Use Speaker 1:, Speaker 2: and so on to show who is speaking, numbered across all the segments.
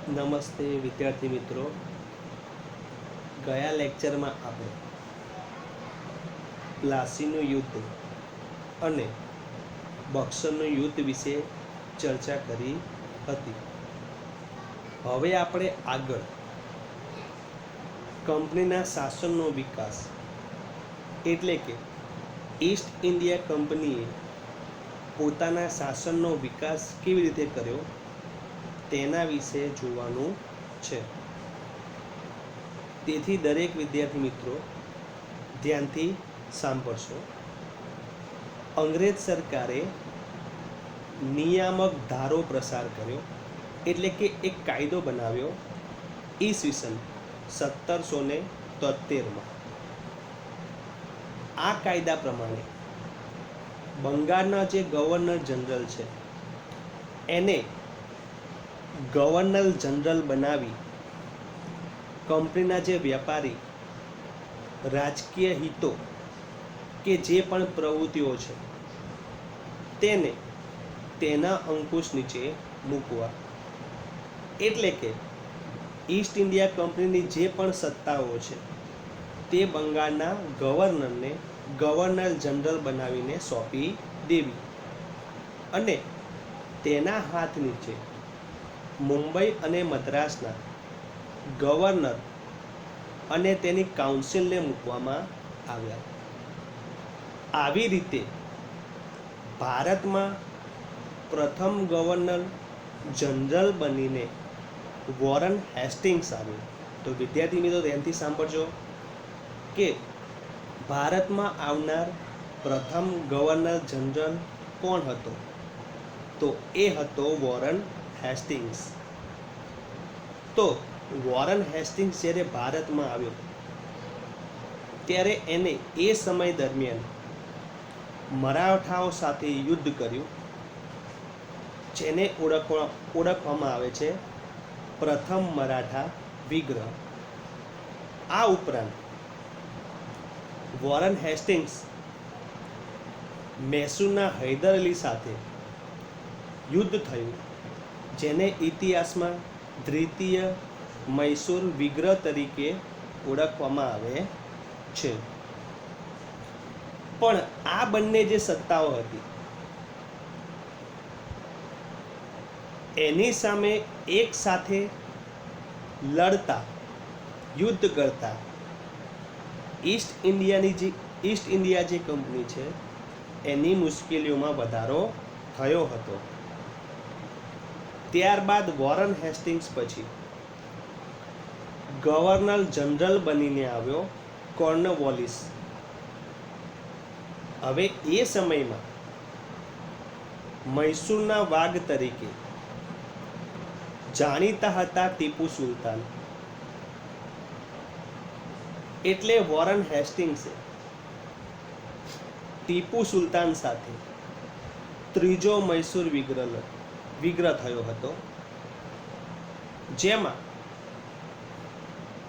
Speaker 1: નમસ્તે વિદ્યાર્થી મિત્રો. ગયા લેક્ચરમાં આપણે પ્લાસીનું યુદ્ધ અને બક્સરનું યુદ્ધ વિશે ચર્ચા કરી હતી. હવે આપણે આગળ કંપનીના શાસનનો વિકાસ એટલે કે ઈસ્ટ ઇન્ડિયા કંપનીએ પોતાના શાસનનો વિકાસ કેવી રીતે કર્યો તેના વિશે જોવાનું છે. તેથી દરેક વિદ્યાર્થી મિત્રો ધ્યાનથી સાંભળશો. અંગ્રેજ સરકારે નિયામક ધારો પ્રસાર કર્યો એટલે કે એક કાયદો બનાવ્યો ઈસવીસન 1773માં. આ કાયદા પ્રમાણે બંગાળના જે ગવર્નર જનરલ છે એને ગવર્નર જનરલ બનાવી કંપનીના જે વ્યાપારી રાજકીય હિતો કે જે પણ પ્રવૃત્તિઓ છે તેને તેના અંકુશ નીચે મૂકવા. એટલે કે ઈસ્ટ ઇન્ડિયા કંપનીની જે પણ સત્તાઓ છે તે બંગાળના ગવર્નરને ગવર્નર જનરલ બનાવીને સોંપી દેવી અને તેના હાથ નીચે મુંબઈ અને મદ્રાસના ગવર્નર અને તેની કાઉન્સિલને મૂકવામાં આવ્યા. આવી રીતે ભારતમાં પ્રથમ ગવર્નર જનરલ બનીને વોરન હેસ્ટિંગ્સ આવ્યો. તો વિદ્યાર્થી મિત્રો ધ્યાનથી સાંભળજો કે ભારતમાં આવનાર પ્રથમ ગવર્નર જનરલ કોણ હતો? તો એ હતો વોરન હેસ્ટિંગ્સ. તો વોરન હેસ્ટિંગ્સ જ્યારે ભારતમાં આવ્યો ત્યારે એને એ સમય દરમિયાન મરાઠાઓ સાથે યુદ્ધ કર્યું જેને ઓળખવામાં આવે છે પ્રથમ મરાઠા વિગ્રહ. આ ઉપરાંત વોરન હેસ્ટિંગ્સ મૈસૂરના હૈદર અલી સાથે યુદ્ધ થયું જેને ઇતિહાસમાં દ્વિતીય મૈસૂર વિગ્રહ તરીકે ઓળખવામાં આવે છે. પણ આ બંને જે સત્તાઓ હતી એની સામે એક સાથે લડતા યુદ્ધ કરતા ઈસ્ટ ઇન્ડિયા જે કંપની છે એની મુશ્કેલીઓમાં વધારો થયો હતો. ત્યારબાદ વોરન હેસ્ટિંગ્સ પછી ગવર્નર જનરલ બનીને આવ્યો કોર્નવોલિસ. હવે એ સમયમાં મૈસૂરના વાઘ તરીકે જાણીતા હતા ટીપુ સુલતાન. એટલે વોરન હેસ્ટિંગ્સે ટીપુ સુલતાન સાથે ત્રીજો મૈસૂર વિગ્રહ થયો હતો જેમાં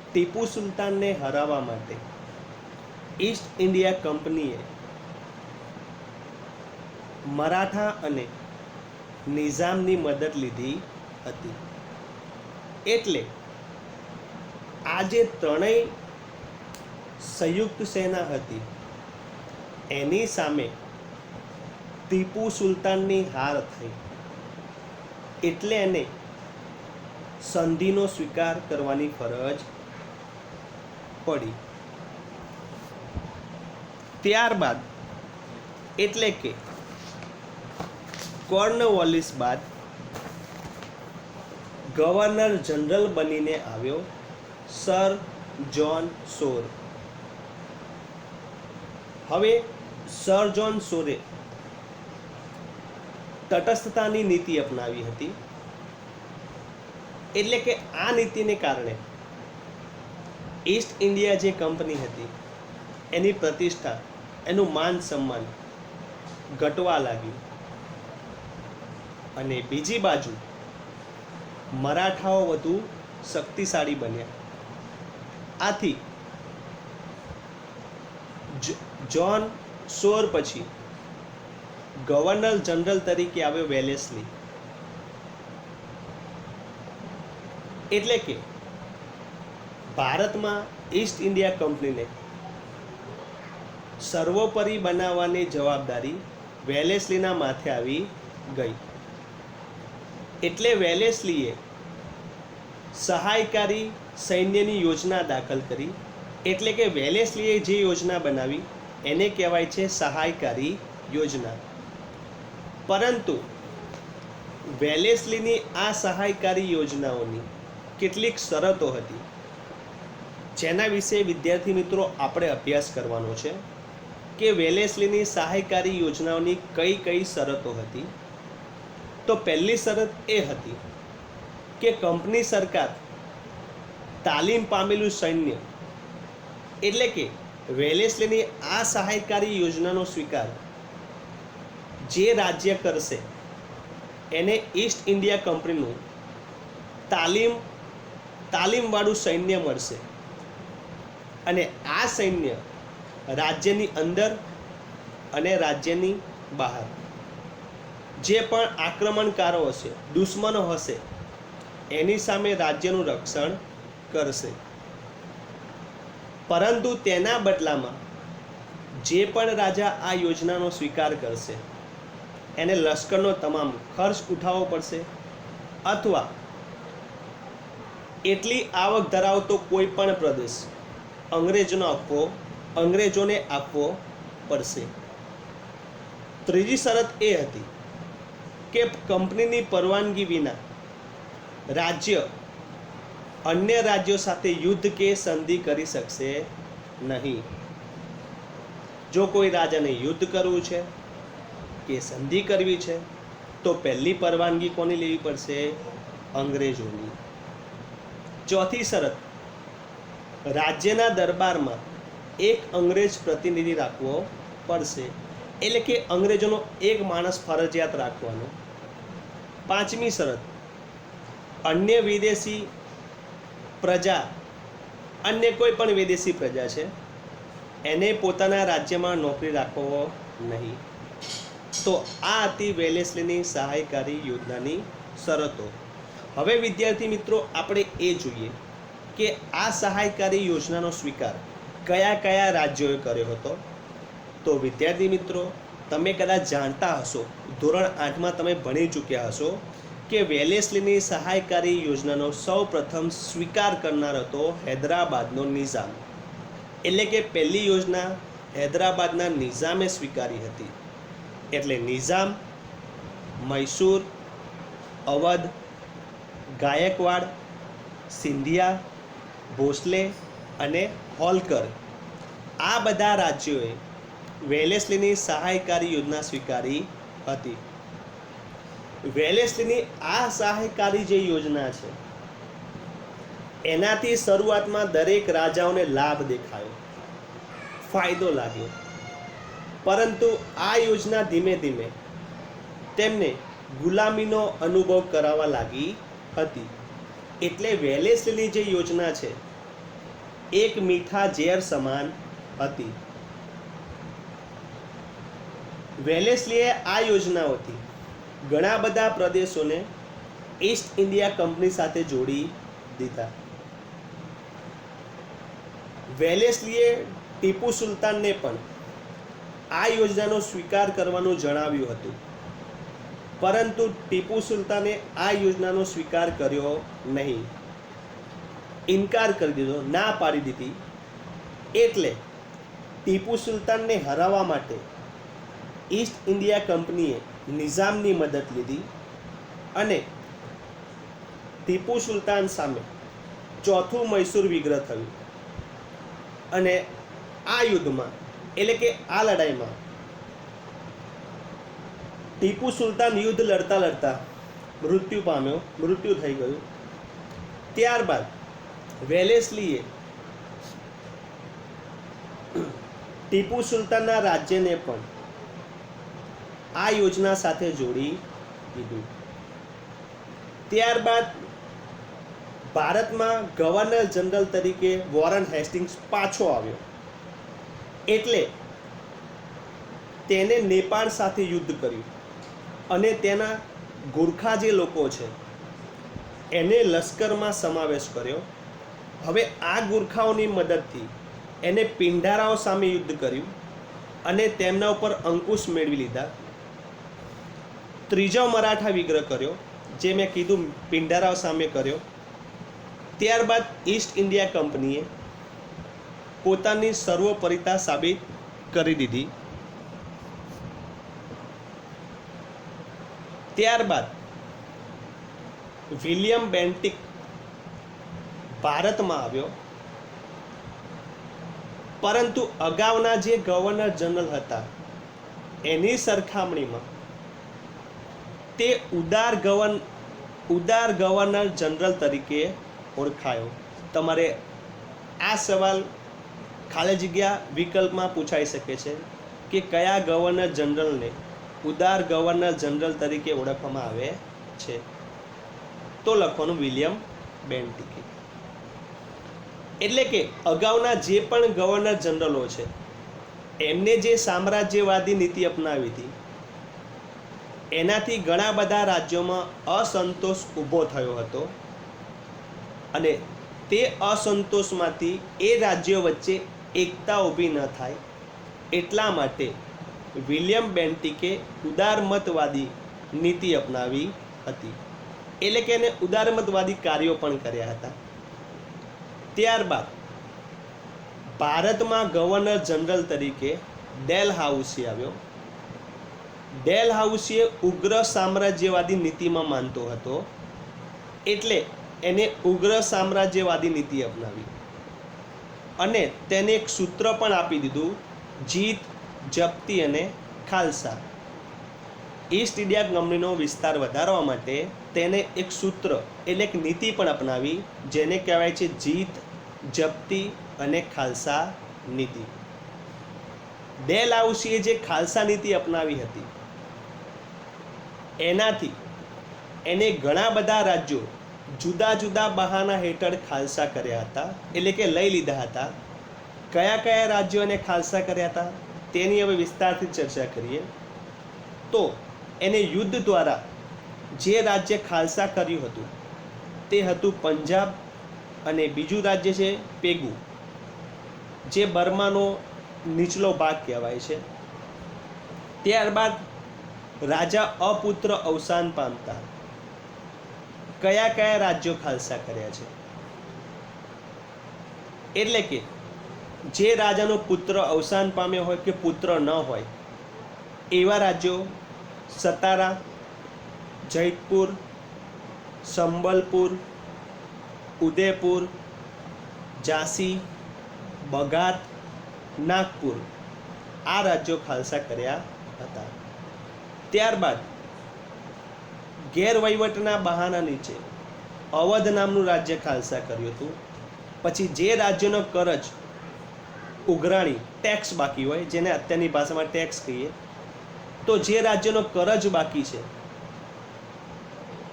Speaker 1: ટીપુ સુલતાનને હરાવવા માટે ઈસ્ટ ઇન્ડિયા કંપનીએ મરાઠા અને નિઝામની મદદ લીધી હતી. એટલે આ જે ત્રણેય સંયુક્ત સેના હતી એની સામે ટીપુ સુલતાનની હાર થઈ. એટલે એને સંધિનો સ્વીકાર કરવાની ફરજ પડી. ત્યારબાદ એટલે કે કોર્નવોલિસ બાદ ગવર્નર જનરલ બનીને આવ્યો સર જ્હોન સોર. હવે સર જ્હોન સોરે તટસ્થતાની નીતિ અપનાવી હતી. એટલે કે આ નીતિને કારણે ઈસ્ટ ઇન્ડિયા જે કંપની હતી એની પ્રતિષ્ઠા એનું માન સન્માન ઘટવા લાગ્યું અને બીજી બાજુ મરાઠાઓ વધુ શક્તિશાળી બન્યા. આથી જ્હોન સોર પછી ગવર્નર જનરલ તરીકે આવ્યો વેલેસ્લી. એટલે કે ભારતમાં ઈસ્ટ ઇન્ડિયા કંપનીને સર્વોપરી બનાવવાની જવાબદારી વેલેસ્લીના માથે આવી ગઈ. એટલે વેલેસ્લીએ સહાયકારી સૈન્યની યોજના દાખલ કરી. એટલે કે વેલેસ્લીએ જે યોજના બનાવી એને કહેવાય છે સહાયકારી યોજના. પરંતુ વેલેસ્લીની આ સહાયકારી યોજનાઓની કેટલીક શરતો હતી, જેના વિશે વિદ્યાર્થી મિત્રો આપણે અભ્યાસ કરવાનો છે કે વેલેસ્લીની સહાયકારી યોજનાઓની કઈ કઈ શરતો હતી. તો પહેલી શરત એ હતી કે કંપની સરકાર તાલીમ પામેલું સૈન્ય, એટલે કે વેલેસ્લીની આ સહાયકારી યોજનાનો સ્વીકાર જે રાજ્ય કરશે એને ઈસ્ટ ઇન્ડિયા કંપનીનું તાલીમવાળું સૈન્ય મળશે. અને આ સૈન્ય રાજ્યની અંદર અને રાજ્યની બહાર જે પણ આક્રમણકારો હશે, દુશ્મનો હશે, એની સામે રાજ્યનું રક્ષણ કરશે. પરંતુ તેના બદલામાં જે પણ રાજા આ યોજનાનો સ્વીકાર કરશે એને લશ્કરનો તમામ ખર્ચ ઉઠાવવો પડશે, અથવા એટલી આવક ધરાવતો કોઈ પણ પ્રદેશ અંગ્રેજોને આપવો પડશે. ત્રીજી શરત એ હતી કે કંપનીની પરવાનગી વિના રાજ્ય અન્ય રાજ્યો સાથે યુદ્ધ કે સંધિ કરી શકશે નહીં. જો કોઈ રાજાને યુદ્ધ કરવું છે કે સંધિ કરવી છે તો પહેલી પરવાનગી કોની લેવી પડશે? અંગ્રેજોની. ચોથી શરત, રાજ્યના દરબારમાં એક અંગ્રેજ પ્રતિનિધિ રાખવો પડશે, એટલે કે અંગ્રેજોનો એક માણસ ફરજિયાત રાખવાનો. પાંચમી શરત, અન્ય વિદેશી પ્રજા, અન્ય કોઈ પણ વિદેશી પ્રજા છે એને પોતાના રાજ્યમાં નોકરી રાખવો નહીં. તો આ હતી વેલેસ્લીની સહાયકારી યોજનાની શરતો. હવે વિદ્યાર્થી મિત્રો આપણે એ જોઈએ કે આ સહાયકારી યોજનાનો સ્વીકાર કયા કયા રાજ્યોએ કર્યો હતો. તો વિદ્યાર્થી મિત્રો તમે કદાચ જાણતા હશો, ધોરણ 8માં તમે ભણી ચૂક્યા હશો કે વેલેસ્લીની સહાયકારી યોજનાનો સૌ પ્રથમ સ્વીકાર કરનાર હતો હૈદરાબાદનો નિઝામ. એટલે કે પહેલી યોજના હૈદરાબાદના નિઝામે સ્વીકારી હતી. એટલે નિઝામ, મૈસૂર, અવધ, ગાયકવાડ, સિંધિયા, ભોસલે અને હોલકર, આ બધા રાજ્યોએ વેલેસ્લીની સહાયકારી યોજના સ્વીકારી હતી. વેલેસ્લીની આ સહાયકારી જે યોજના છે એનાથી શરૂઆતમાં દરેક રાજાઓને લાભ દેખાયો, ફાયદો લાગ્યો. પરંતુ આ યોજના ધીમે ધીમે તેમને ગુલામીનો અનુભવ કરાવવા લાગી હતી. એટલે વેલેસ્લીની જે યોજના છે એક મીઠા ઝેર સમાન હતી. વેલેસ્લીએ આ યોજનાઓથી ઘણા બધા પ્રદેશોને ઈસ્ટ ઇન્ડિયા કંપની સાથે જોડી દીધા. વેલેસ્લીએ ટીપુ સુલતાનને પણ આ યોજનાનો સ્વીકાર કરવાનું જણાવ્યું હતું, પરંતુ ટીપુ સુલતાને આ યોજનાનો સ્વીકાર કર્યો નહીં, ઇનકાર કરી દીધો, ના પાડી દીધી. એટલે ટીપુ સુલતાનને હરાવવા માટે ઈસ્ટ ઇન્ડિયા કંપનીએ નિઝામની મદદ લીધી અને ટીપુ સુલતાન સામે ચોથું મૈસૂર વિગ્રહ થયું. અને આ યુદ્ધમાં, એટલે કે આ લડાઈમાં ટીપુ સુલતાન યુદ્ધ લડતા લડતા મૃત્યુ થઈ ગયું. ત્યારબાદ વેલેસ્લીએ ટીપુ સુલતાનના રાજ્યને પણ આ યોજના સાથે જોડી દીધું. ત્યારબાદ ભારતમાં ગવર્નર જનરલ તરીકે વોરન હેસ્ટિંગ્સ પાછો આવ્યો. એટલે તેને નેપાળ સાથે યુદ્ધ કર્યું અને તેના ગુરખા જે લોકો છે એને લશ્કરમાં સમાવેશ કર્યો. હવે આ ગુરખાઓની મદદથી એને પિંડારાઓ સામે યુદ્ધ કર્યું અને તેમના ઉપર અંકુશ મેળવી લીધા. ત્રીજો મરાઠા વિગ્રહ કર્યો, જે મેં કીધું પિંડારાઓ સામે કર્યો. ત્યારબાદ ઈસ્ટ ઇન્ડિયા કંપનીએ પોતાની સર્વોપરિતા સાબિત કરી દીધી. ત્યારબાદ વિલિયમ બેન્ટિક ભારતમાં આવ્યો, પરંતુ અગાઉના જે ગવર્નર જનરલ હતા એની સરખામણીમાં તે ઉદાર ગવર્નર જનરલ તરીકે ઓળખાયો. તમારે આ સવાલ ખાલી જગ્યા વિકલ્પમાં પૂછાઈ શકે છે કે કયા ગવર્નર જનરલને ઉદાર ગવર્નર જનરલ તરીકે ઓળખવામાં આવે છે? તો લખવાનું વિલિયમ બેન્ટિક. એટલે કે અગાઉના જે પણ ગવર્નર જનરલો છે એમને જે સામ્રાજ્યવાદી નીતિ અપનાવી હતી એનાથી ઘણા બધા રાજ્યોમાં અસંતોષ ઊભો થયો હતો અને તે અસંતોષમાંથી એ રાજ્યો વચ્ચે એકતા ઊભી ન થાય એટલા માટે વિલિયમ બેન્ટિકે ઉદારમતવાદી નીતિ અપનાવી હતી. એટલે કે એને ઉદારમતવાદી કાર્યો પણ કર્યા હતા. ત્યારબાદ ભારતમાં ગવર્નર જનરલ તરીકે ડેલહાઉસી આવ્યો. ડેલહાઉસીએ ઉગ્ર સામ્રાજ્યવાદી નીતિમાં માનતો હતો એટલે એને ઉગ્ર સામ્રાજ્યવાદી નીતિ અપનાવી અને તેને એક સૂત્ર પણ આપી દીધું, જીત, જપ્તી અને ખાલસા. ઈસ્ટ ઇન્ડિયા કંપનીનો વિસ્તાર વધારવા માટે તેને એક સૂત્ર એટલે એક નીતિ પણ અપનાવી જેને કહેવાય છે જીત, જપ્તી અને ખાલસા નીતિ. ડેલહાઉસીએ જે ખાલસા નીતિ અપનાવી હતી એનાથી એને ઘણા બધા રાજ્યો જુદા જુદા બહાના હેઠળ ખાલસા કર્યા હતા, એટલે કે લઈ લીધા હતા. કયા કયા રાજ્યો એને ખાલસા કર્યા હતા તેની હવે વિસ્તારથી ચર્ચા કરીએ. તો એને યુદ્ધ દ્વારા જે રાજ્ય ખાલસા કર્યું હતું તે હતું પંજાબ અને બીજું રાજ્ય છે પેગુ, જે બર્માનો નીચલો ભાગ કહેવાય છે. ત્યારબાદ રાજા અપુત્ર અવસાન પામતા કયા કયા રાજ્યો ખાલસા કર્યા છે? એટલે કે જે રાજાનો પુત્ર અવસાન પામ્યો હોય કે પુત્ર ન હોય એવા રાજ્યો સતારા, જૈતપુર, સંબલપુર, ઉદયપુર, ઝાંસી, બગાત, નાગપુર આ રાજ્યો ખાલસા કર્યા હતા. ત્યારબાદ ગેરવહીવટના બહાના નીચે અવધ નામનું રાજ્ય ખાલસા કર્યું હતું. પછી જે રાજ્યનો કરજ ઉઘરાણી ટેક્સ બાકી હોય, જેને અત્યારની ભાષામાં ટેક્સ કહીએ, તો જે રાજ્યનો કરજ બાકી છે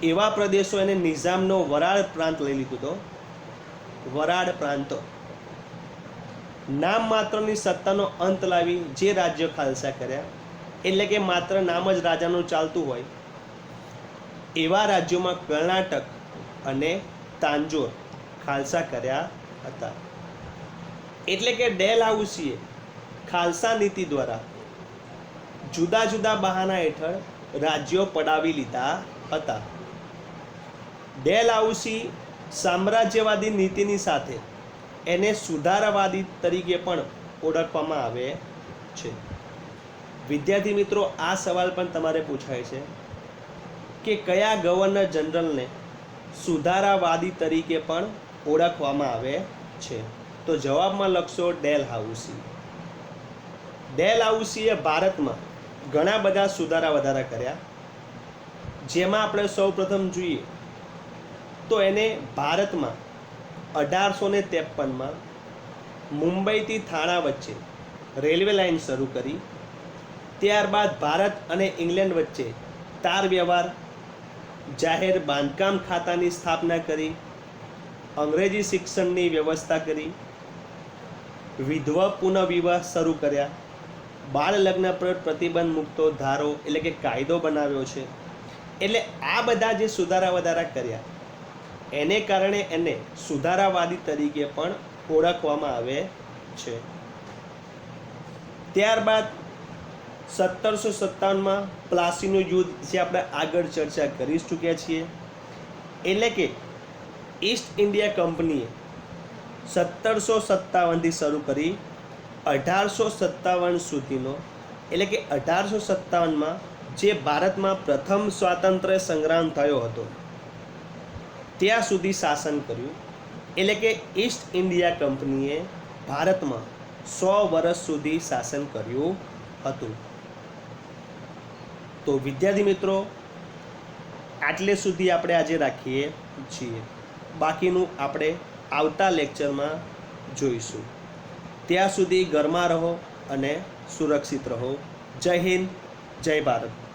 Speaker 1: એવા પ્રદેશો એને નિઝામનો વરાળ પ્રાંત લઈ લીધું હતો. વરાળ પ્રાંત નામ માત્રની સત્તાનો અંત લાવી જે રાજ્યો ખાલસા કર્યા, એટલે કે માત્ર નામ જ રાજાનું ચાલતું હોય એવા રાજ્યોમાં કર્ણાટક અને તાંજોર ખાલસા કર્યા હતા. એટલે કે ડેલહાઉસીએ ખાલસા નીતિ દ્વારા જુદા જુદા બહાના હેઠળ રાજ્યો પડાવી લીધા હતા. ડેલહાઉસી સામ્રાજ્યવાદી નીતિની સાથે એને સુધારાવાદી તરીકે પણ ઓળખવામાં આવે છે. વિદ્યાર્થી મિત્રો, આ સવાલ પણ તમારે પૂછાય છે કે કયા ગવર્નર જનરલને સુધારાવાદી તરીકે પણ ઓળખવામાં આવે છે? તો જવાબમાં લખશો ડેલહાઉસી. ડેલહાઉસીએ ભારતમાં ઘણા બધા સુધારા વધારા કર્યા, જેમાં આપણે સૌપ્રથમ જોઈએ તો એને ભારતમાં 1853માં મુંબઈથી થાણા વચ્ચે રેલવે લાઇન શરૂ કરી. ત્યારબાદ ભારત અને ઇંગ્લેન્ડ વચ્ચે તાર વ્યવહાર, જાહેર બાંધકામ ખાતાની સ્થાપના કરી, અંગ્રેજી શિક્ષણની વ્યવસ્થા કરી, વિધવા પુનઃવિવાહ શરૂ કર્યા, બાળ લગ્ન પર પ્રતિબંધ મૂકતો ધારો એટલે કે કાયદો બનાવ્યો છે. એટલે આ બધા જે સુધારા વધારા કર્યા એને કારણે એને સુધારાવાદી તરીકે પણ ઓળખવામાં આવે છે. ત્યારબાદ 1757માં પ્લાસીનું યુદ્ધ, જે આપણે આગળ ચર્ચા કરી ચૂક્યા છીએ. એટલે કે ઈસ્ટ ઇન્ડિયા કંપનીએ 1757થી શરૂ કરી 1857 સુધીનો, એટલે કે 1857માં જે ભારતમાં પ્રથમ સ્વાતંત્ર્ય સંગ્રામ થયો હતો ત્યાં સુધી શાસન કર્યું. એટલે કે ઈસ્ટ ઇન્ડિયા કંપનીએ ભારતમાં 100 વર્ષ સુધી શાસન કર્યું હતું. તો વિદ્યાર્થી મિત્રો, આટલે સુધી આપણે આજે રાખીએ છીએ. બાકીનું આપણે આવતા લેક્ચરમાં જોઈશું. ત્યાં સુધી ઘરમાં રહો અને સુરક્ષિત રહો. જય હિન્દ, જય ભારત.